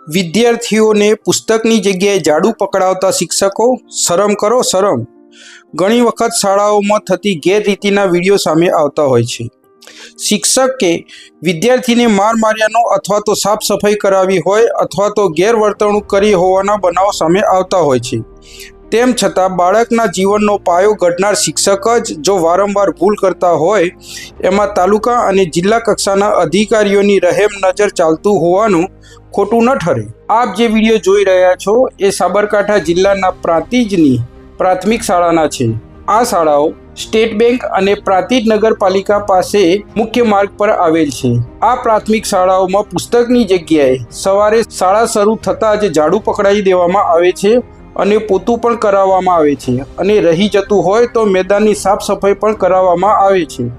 વિદ્યાર્થીઓને પુસ્તકની જગ્યાએ જાડુ પકડાવતા શિક્ષકો, શરમ કરો શરમ। ઘણી વખત શાળાઓમાં થતી ગેરરીતિના વિડીયો સામે આવતા હોય છે। શિક્ષકે વિદ્યાર્થીને માર્યાનો અથવા તો સાફ સફાઈ કરાવી હોય અથવા તો ગેરવર્તણૂક કરી હોવાના બનાવો સામે આવતા હોય છે। તેમ છતાં બાળકના જીવનનો પાયો ઘડનાર શિક્ષક જ જો વારંવાર ભૂલ કરતા હોય, એમાં તાલુકા અને જિલ્લા કક્ષાના અધિકારીઓની રહેમ નજર ચાલતું હોવાનું ખોટું ન ઠરે। આપ જે વિડીયો જોઈ રહ્યા છો એ સાબરકાંઠા જિલ્લાના પ્રાંતિજની પ્રાથમિક શાળાના છે। આ શાળાઓ સ્ટેટ બેંક અને પ્રાંતિજ નગરપાલિકા પાસે મુખ્ય માર્ગ પર આવેલ છે। આ પ્રાથમિક શાળાઓમાં પુસ્તકની જગ્યાએ સવારે શાળા શરૂ થતાં જ ઝાડુ પકડાવી દેવામાં આવે છે અને પોતું પણ કરાવવામાં આવે છે અને રહી જતું હોય તો મેદાનની સાફ સફાઈ પણ કરાવવામાં આવે છે।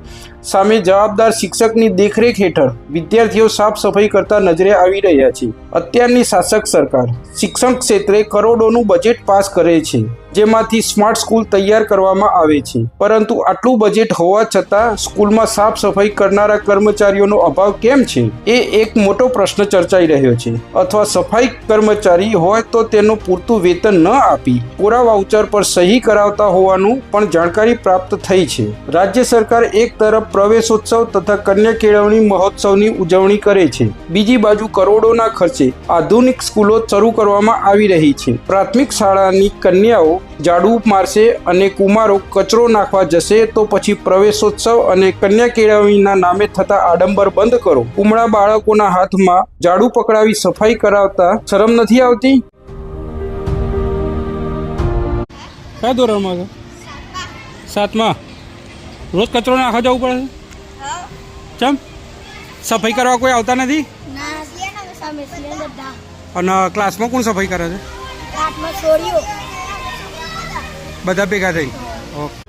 સામે જવાબદાર શિક્ષકની દેખરેખ હેઠળ વિદ્યાર્થીઓ સાફ સફાઈ કરતા નજરે આવી રહ્યા છે। અત્યારની શાસક સરકાર શિક્ષણ ક્ષેત્રે કરોડોનું બજેટ પાસ કરે છે, જેમાંથી સ્માર્ટ સ્કૂલ તૈયાર કરવામાં આવે છે, પરંતુ આટલું બજેટ હોવા છતાં સ્કૂલમાં સાફ સફાઈ કરનારા કર્મચારીઓનો અભાવ કેમ છે, એ એક મોટો પ્રશ્ન ચર્ચાઈ રહ્યો છે। અથવા સફાઈ કર્મચારી હોય તો તેનું પૂરતું વેતન ન આપી પૂરા વાઉચર પર સહી કરાવતા હોવાનું પણ જાણકારી પ્રાપ્ત થઈ છે। રાજ્ય સરકાર એક તરફ પ્રવેશોત્સવ તથા કન્યા કેળવણી મહોત્સવની ઉજવણી કરે છે, બીજી બાજુ કરોડોના ખર્ચે આધુનિક સ્કૂલો શરૂ કરવામાં આવી રહી છે। પ્રાથમિક શાળાની કન્યાઓ ઝાડુ મારશે અને કુમારો કચરો નાખવા જશે તો પછી પ્રવેશોત્સવ અને કન્યા કેળવણીના નામે થતા આડંબર બંધ કરો। ઉમળા બાળકોના હાથમાં ઝાડુ પકડાવી સફાઈ કરાવતા શરમ નથી આવતી? કયા ધોરણમાં છો? 7માં। રોજ કચરો નાખવા જવું પડે? ચમ સફાઈ કરવા કોઈ આવતા નથી? અને ક્લાસમાં કોણ સફાઈ કરે છે? બધા ભેગા થઈ? ઓકે।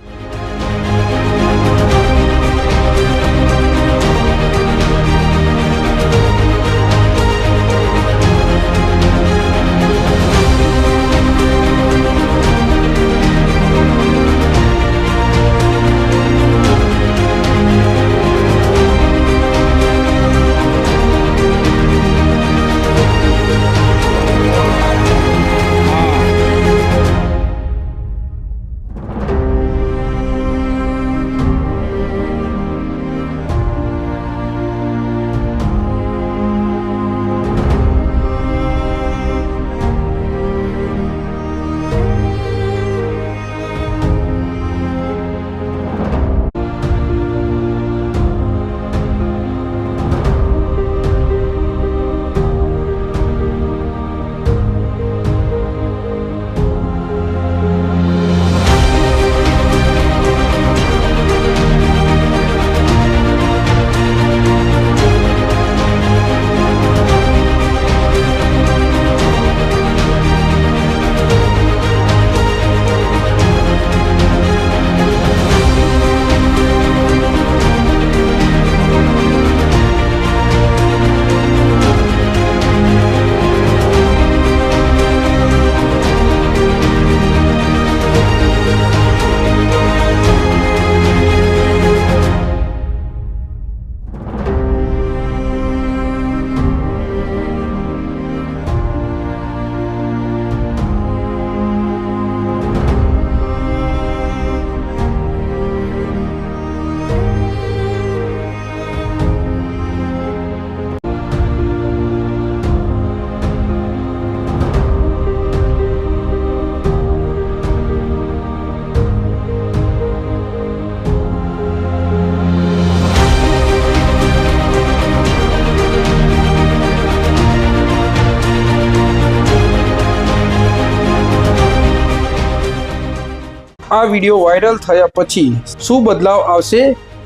આ વિડીયો વાયરલ થયા પછી શું બદલાવ આવશે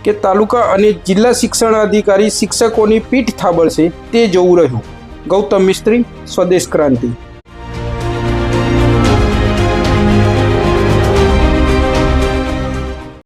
કે તાલુકા અને જિલ્લા શિક્ષણાધિકારી શિક્ષકોની પીઠ થાબડશે તે જોવું રહ્યું। ગૌતમ મિસ્ત્રી, સ્વદેશ ક્રાંતિ।